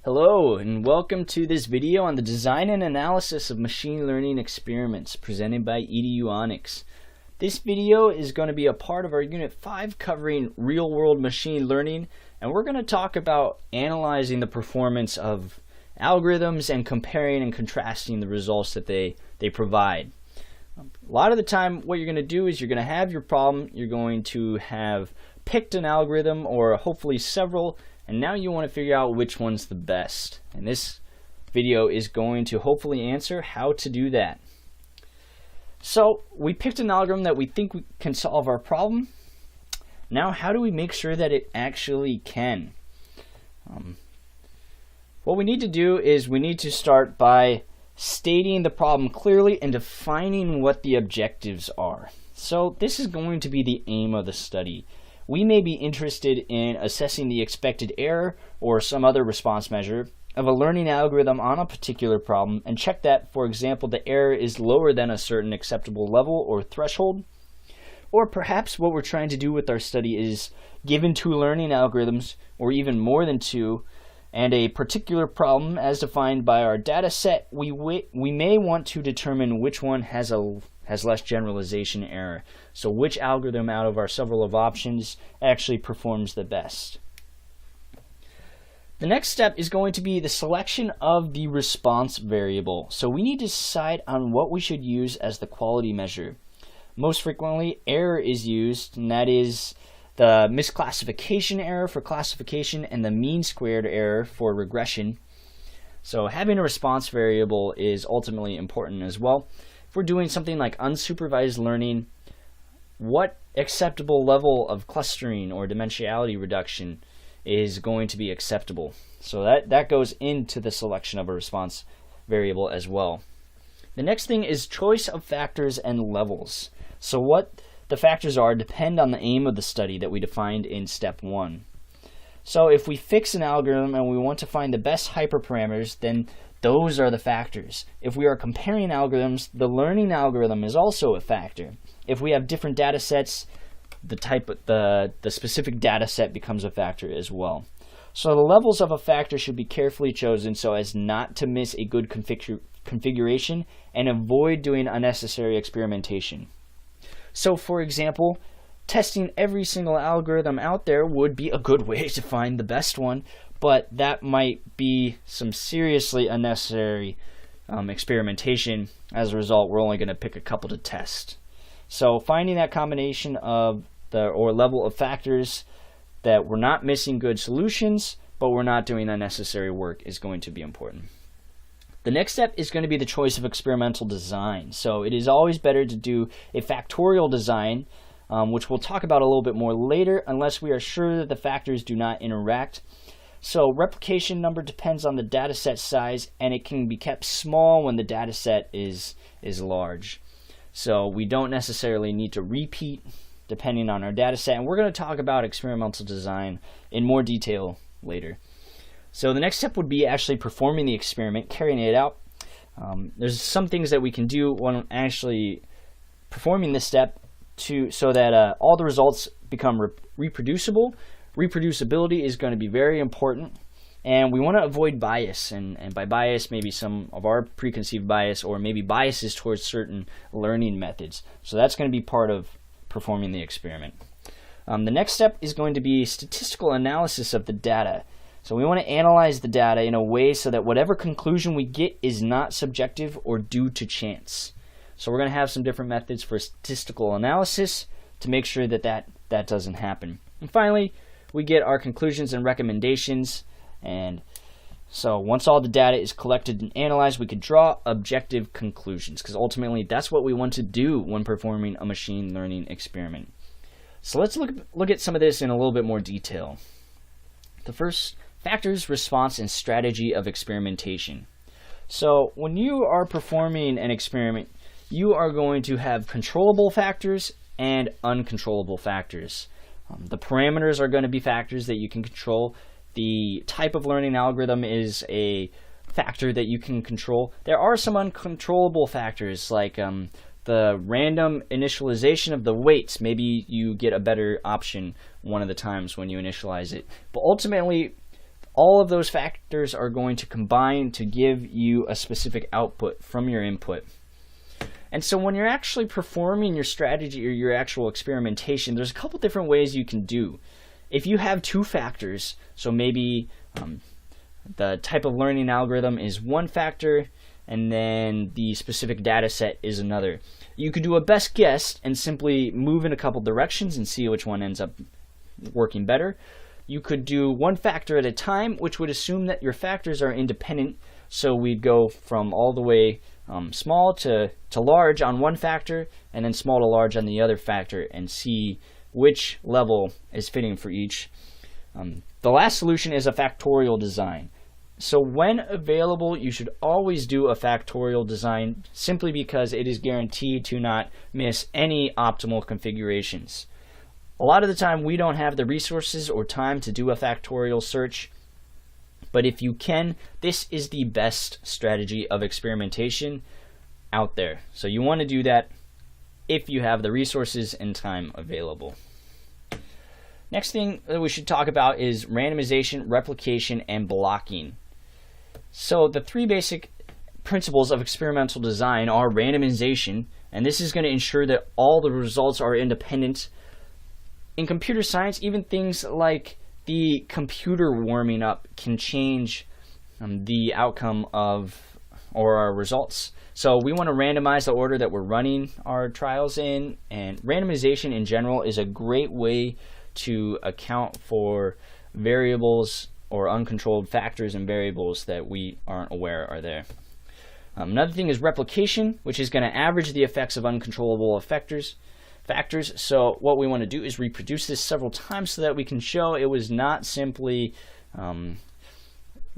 Hello and welcome to this video on the design and analysis of machine learning experiments presented by EDU Onyx. This video is going to be a part of our Unit 5 covering real-world machine learning, and we're going to talk about analyzing the performance of algorithms and comparing and contrasting the results that they provide. A lot of the time what you're going to do is you're going to have your problem, you're going to have picked an algorithm or hopefully several, and now you want to figure out which one's the best. And this video is going to hopefully answer how to do that. So we picked an algorithm that we think can solve our problem. Now how do we make sure that it actually can? What we need to do is we need to start by stating the problem clearly and defining what the objectives are. So this is going to be the aim of the study. We may be interested in assessing the expected error or some other response measure of a learning algorithm on a particular problem and check that, for example, the error is lower than a certain acceptable level or threshold. Or perhaps what we're trying to do with our study is, given two learning algorithms, or even more than two, and a particular problem as defined by our data set, we may want to determine which one has less generalization error. So which algorithm out of our several of options actually performs the best. The next step is going to be the selection of the response variable. So we need to decide on what we should use as the quality measure. Most frequently, error is used, and that is the misclassification error for classification and the mean squared error for regression. So having a response variable is ultimately important as well. If we're doing something like unsupervised learning, what acceptable level of clustering or dimensionality reduction is going to be acceptable? So that goes into the selection of a response variable as well. The next thing is choice of factors and levels. So what the factors are depend on the aim of the study that we defined in step 1. So if we fix an algorithm and we want to find the best hyperparameters, then those are the factors. If we are comparing algorithms, the learning algorithm is also a factor. If we have different data sets, the specific data set becomes a factor as well. So the levels of a factor should be carefully chosen so as not to miss a good configuration and avoid doing unnecessary experimentation. So for example, testing every single algorithm out there would be a good way to find the best one, but that might be some seriously unnecessary experimentation. As a result, we're only going to pick a couple to test. So finding that combination of or level of factors that we're not missing good solutions, but we're not doing unnecessary work is going to be important. The next step is going to be the choice of experimental design. So it is always better to do a factorial design, which we'll talk about a little bit more later, unless we are sure that the factors do not interact. So replication number depends on the data set size, and it can be kept small when the data set is large. So we don't necessarily need to repeat depending on our data set, and we're going to talk about experimental design in more detail later. So the next step would be actually performing the experiment, carrying it out. There's some things that we can do when actually performing this step so that all the results become reproducible. Reproducibility is going to be very important, and we want to avoid bias, and by bias maybe some of our preconceived bias or maybe biases towards certain learning methods. So that's going to be part of performing the experiment. The next step is going to be statistical analysis of the data. So we want to analyze the data in a way so that whatever conclusion we get is not subjective or due to chance. So we're going to have some different methods for statistical analysis to make sure that that doesn't happen. And finally, we get our conclusions and recommendations. And so once all the data is collected and analyzed, we can draw objective conclusions, because ultimately that's what we want to do when performing a machine learning experiment. So let's look at some of this in a little bit more detail. The first, factors, response, and strategy of experimentation. So when you are performing an experiment, you are going to have controllable factors and uncontrollable factors. The parameters are going to be factors that you can control. The type of learning algorithm is a factor that you can control. There are some uncontrollable factors like the random initialization of the weights. Maybe you get a better option one of the times when you initialize it. But ultimately, all of those factors are going to combine to give you a specific output from your input. And so when you're actually performing your strategy or your actual experimentation, there's a couple different ways you can do. If you have two factors, so maybe the type of learning algorithm is one factor and then the specific data set is another, you could do a best guess and simply move in a couple directions and see which one ends up working better. You could do one factor at a time, which would assume that your factors are independent. So we'd go from all the way small to large on one factor and then small to large on the other factor and see which level is fitting for each. The last solution is a factorial design. So when available, you should always do a factorial design simply because it is guaranteed to not miss any optimal configurations. A lot of the time we don't have the resources or time to do a factorial search, but if you can, this is the best strategy of experimentation out there. So you want to do that if you have the resources and time available. Next thing that we should talk about is randomization, replication, and blocking. So the three basic principles of experimental design are randomization, and this is going to ensure that all the results are independent. In computer science, even things like the computer warming up can change the outcome of or our results. So we want to randomize the order that we're running our trials in, and randomization in general is a great way to account for variables or uncontrolled factors and variables that we aren't aware are there. Another thing is replication, which is going to average the effects of uncontrollable factors. So what we want to do is reproduce this several times so that we can show it was not simply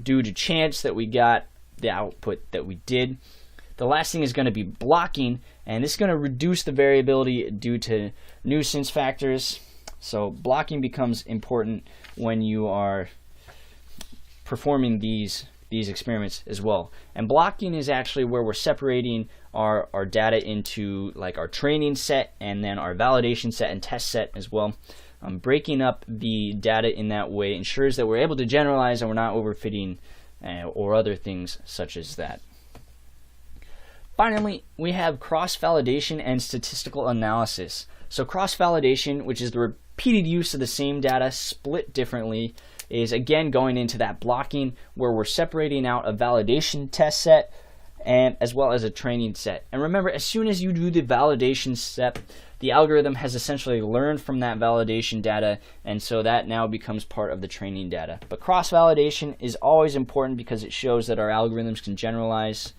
due to chance that we got the output that we did. The last thing is going to be blocking, and this is going to reduce the variability due to nuisance factors. So blocking becomes important when you are performing these experiments as well. And blocking is actually where we're separating our data into like our training set and then our validation set and test set as well. Breaking up the data in that way ensures that we're able to generalize and we're not overfitting or other things such as that. Finally, we have cross-validation and statistical analysis. So cross-validation, which is the repeated use of the same data split differently, is again going into that blocking where we're separating out a validation test set and as well as a training set. And remember, as soon as you do the validation step, the algorithm has essentially learned from that validation data, and so that now becomes part of the training data. But cross-validation is always important because it shows that our algorithms can generalize.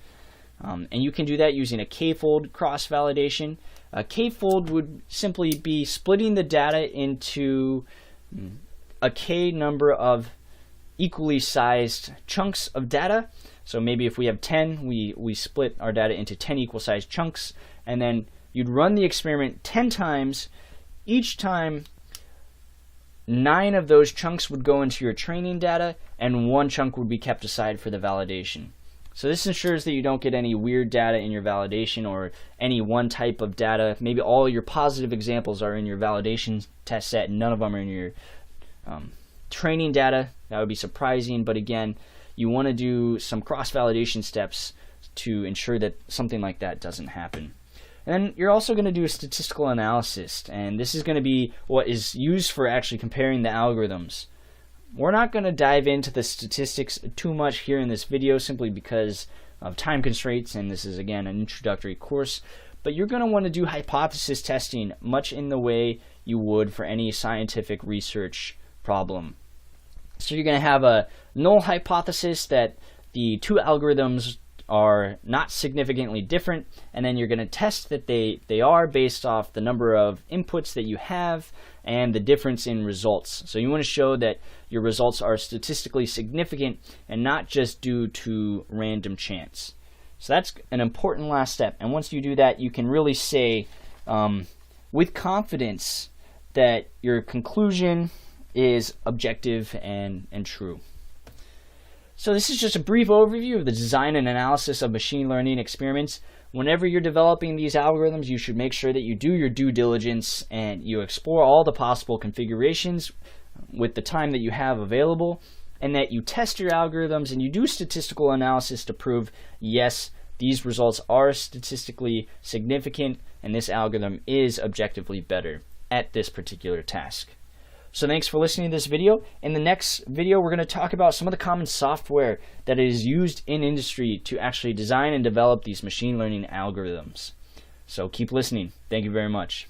And you can do that using a k-fold cross-validation. A k-fold would simply be splitting the data into a k number of equally sized chunks of data. So maybe if we have 10, we split our data into 10 equal sized chunks, and then you'd run the experiment 10 times. Each time, 9 of those chunks would go into your training data, and 1 chunk would be kept aside for the validation. So this ensures that you don't get any weird data in your validation or any one type of data. Maybe all your positive examples are in your validation test set and none of them are in your training data. That would be surprising, but again, you want to do some cross-validation steps to ensure that something like that doesn't happen. And then you're also going to do a statistical analysis, and this is going to be what is used for actually comparing the algorithms. We're not going to dive into the statistics too much here in this video simply because of time constraints, and this is again an introductory course, but you're going to want to do hypothesis testing much in the way you would for any scientific research problem. So you're going to have a null hypothesis that the two algorithms are not significantly different, and then you're going to test that they are based off the number of inputs that you have and the difference in results. So you want to show that your results are statistically significant and not just due to random chance. So that's an important last step, and once you do that, you can really say with confidence that your conclusion is objective and true. So this is just a brief overview of the design and analysis of machine learning experiments. Whenever you're developing these algorithms, you should make sure that you do your due diligence and you explore all the possible configurations with the time that you have available. and that you test your algorithms and you do statistical analysis to prove, yes, these results are statistically significant and this algorithm is objectively better at this particular task. So thanks for listening to this video. In the next video, we're going to talk about some of the common software that is used in industry to actually design and develop these machine learning algorithms. So keep listening. Thank you very much.